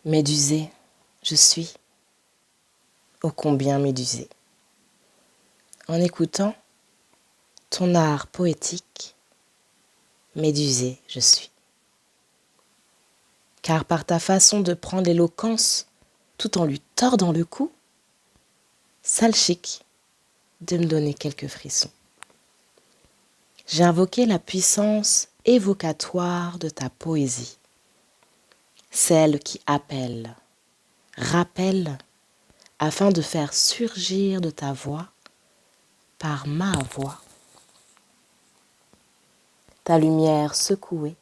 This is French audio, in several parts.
Médusée, je suis, ô combien médusée. En écoutant ton art poétique, médusée je suis. Car par ta façon de prendre l'éloquence tout en lui tordant le cou, sale chic de me donner quelques frissons. J'ai invoqué la puissance évocatoire de ta poésie, celle qui appelle, rappelle, afin de faire surgir de ta voix, par ma voix, ta lumière secouée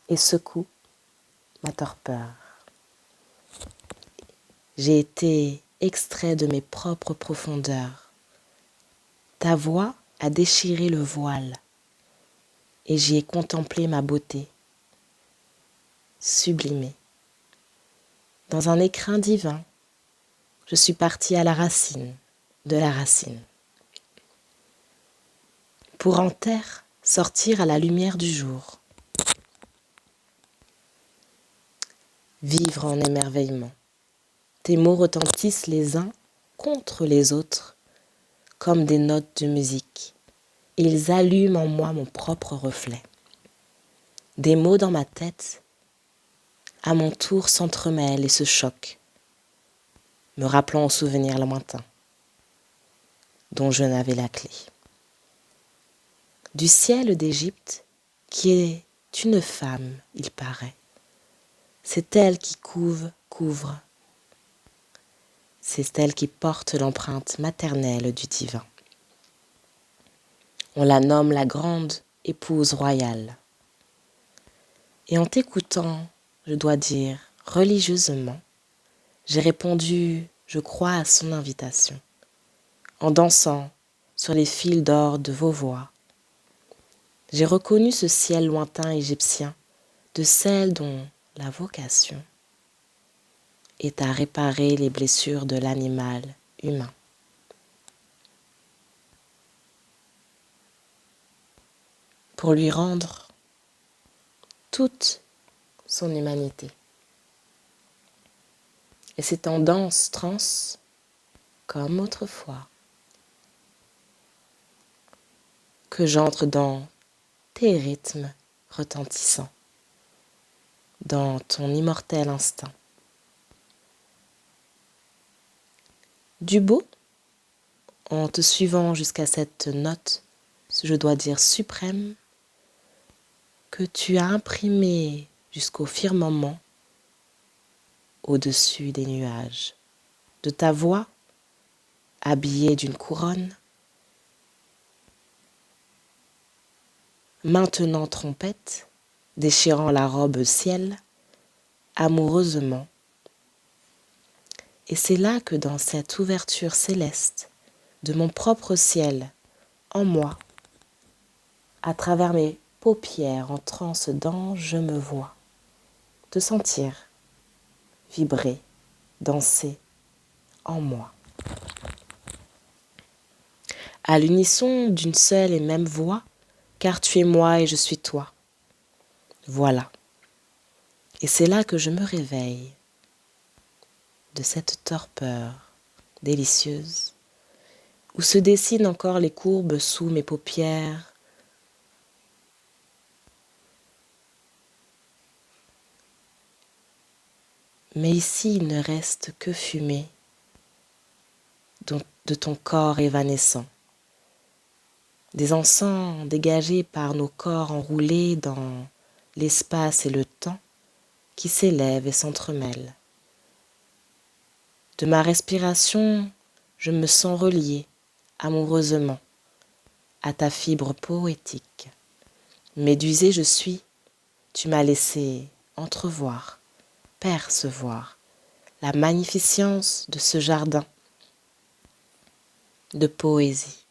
et secoue ma torpeur. J'ai été extrait de mes propres profondeurs. Ta voix a déchiré le voile et j'y ai contemplé ma beauté, sublimée. Dans un écrin divin, je suis partie à la racine de la racine. Pour en terre sortir à la lumière du jour. Vivre en émerveillement. Tes mots retentissent les uns contre les autres comme des notes de musique. Ils allument en moi mon propre reflet. Des mots dans ma tête, à mon tour s'entremêlent et se choquent, me rappelant au souvenir lointain, dont je n'avais la clé. Du ciel d'Égypte, qui est une femme, il paraît. C'est elle qui couvre. C'est elle qui porte l'empreinte maternelle du divin. On la nomme la grande épouse royale. Et en t'écoutant, je dois dire, religieusement, j'ai répondu, je crois, à son invitation, en dansant sur les fils d'or de vos voix. J'ai reconnu ce ciel lointain égyptien de celle dont la vocation est à réparer les blessures de l'animal humain. Pour lui rendre toute son humanité. Et c'est en danse trans, comme autrefois, que j'entre dans tes rythmes retentissants, dans ton immortel instinct. Du beau, en te suivant jusqu'à cette note, je dois dire suprême, que tu as imprimé jusqu'au firmament, au-dessus des nuages, de ta voix, habillée d'une couronne, maintenant trompette, déchirant la robe ciel, amoureusement. Et c'est là que dans cette ouverture céleste de mon propre ciel, en moi, à travers mes paupières en transe d'ange, je me vois, te sentir, vibrer, danser en moi. À l'unisson d'une seule et même voix, car tu es moi et je suis toi. Voilà. Et c'est là que je me réveille de cette torpeur délicieuse, où se dessinent encore les courbes sous mes paupières, mais ici il ne reste que fumée de ton corps évanescent, des encens dégagés par nos corps enroulés dans l'espace et le temps qui s'élèvent et s'entremêlent. De ma respiration, je me sens relié amoureusement à ta fibre poétique. Médusée je suis, tu m'as laissé entrevoir, percevoir la magnificence de ce jardin de poésie.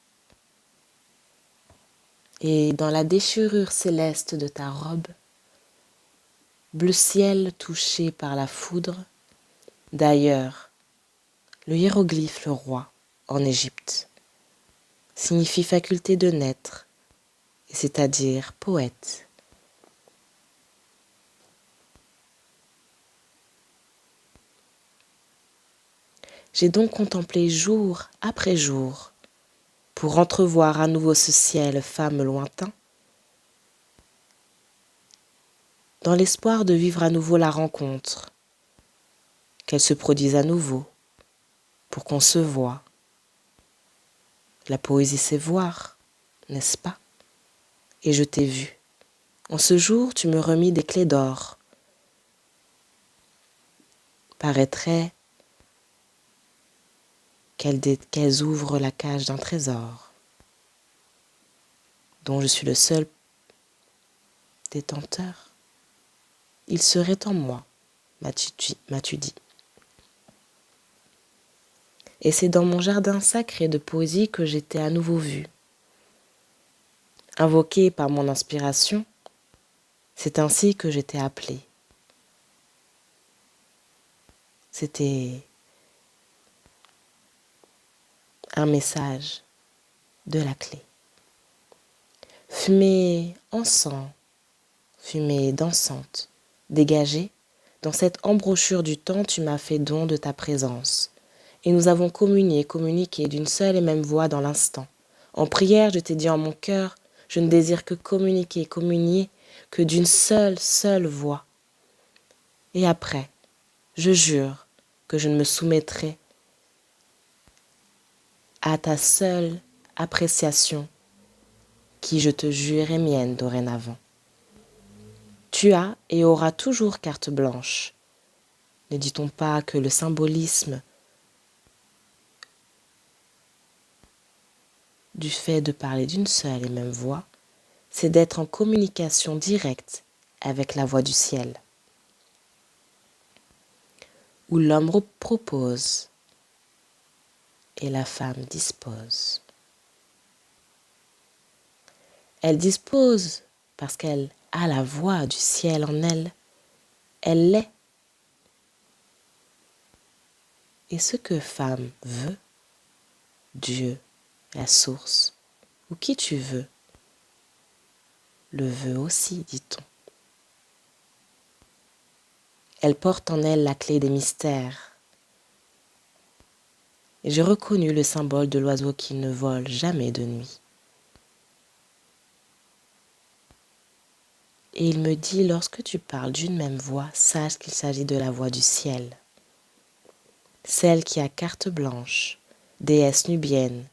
Et dans la déchirure céleste de ta robe, bleu ciel touché par la foudre, d'ailleurs, le hiéroglyphe le roi en Égypte signifie faculté de naître, c'est-à-dire poète. J'ai donc contemplé jour après jour pour entrevoir à nouveau ce ciel femme lointain, dans l'espoir de vivre à nouveau la rencontre, qu'elle se produise à nouveau, pour qu'on se voie. La poésie c'est voir, n'est-ce pas? Et je t'ai vu. En ce jour, tu me remis des clés d'or. Paraîtrait qu'elles ouvrent la cage d'un trésor, dont je suis le seul détenteur. Il serait en moi, m'as-tu dit. Et c'est dans mon jardin sacré de poésie que j'étais à nouveau vue. Invoquée par mon inspiration, c'est ainsi que j'étais appelée. C'était un message de la clé. Fumée encens, fumée dansante, dégagée, dans cette embrouchure du temps, tu m'as fait don de ta présence. Et nous avons communiqué d'une seule et même voix dans l'instant. En prière, je t'ai dit en mon cœur, je ne désire que communier, que d'une seule voix. Et après, je jure que je ne me soumettrai à ta seule appréciation, qui, je te jure, est mienne dorénavant. Tu as et auras toujours carte blanche. Ne dit-on pas que le symbolisme du fait de parler d'une seule et même voix, c'est d'être en communication directe avec la voix du ciel, où l'homme propose et la femme dispose. Elle dispose parce qu'elle a la voix du ciel en elle. Elle l'est. Et ce que femme veut, Dieu, la source, ou qui tu veux, le veut aussi, dit-on. Elle porte en elle la clé des mystères. Et j'ai reconnu le symbole de l'oiseau qui ne vole jamais de nuit. Et il me dit, lorsque tu parles d'une même voix, sache qu'il s'agit de la voix du ciel. Celle qui a carte blanche, déesse nubienne.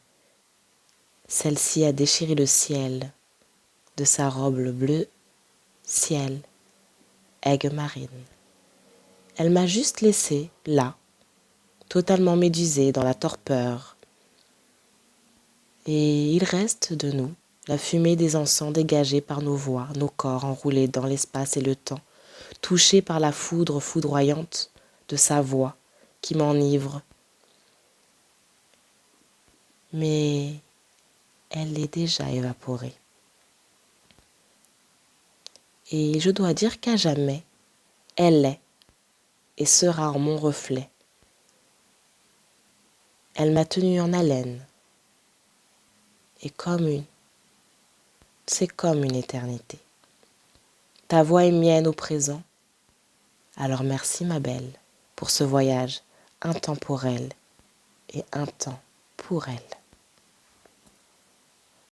Celle-ci a déchiré le ciel de sa robe bleue, ciel, aigue marine. Elle m'a juste laissé là, totalement médusée dans la torpeur. Et il reste de nous la fumée des encens dégagée par nos voix, nos corps enroulés dans l'espace et le temps, touchés par la foudre foudroyante de sa voix qui m'enivre. Mais elle est déjà évaporée. Et je dois dire qu'à jamais, elle est et sera en mon reflet. Elle m'a tenue en haleine. Et c'est comme une éternité. Ta voix est mienne au présent. Alors merci ma belle pour ce voyage intemporel et un temps pour elle.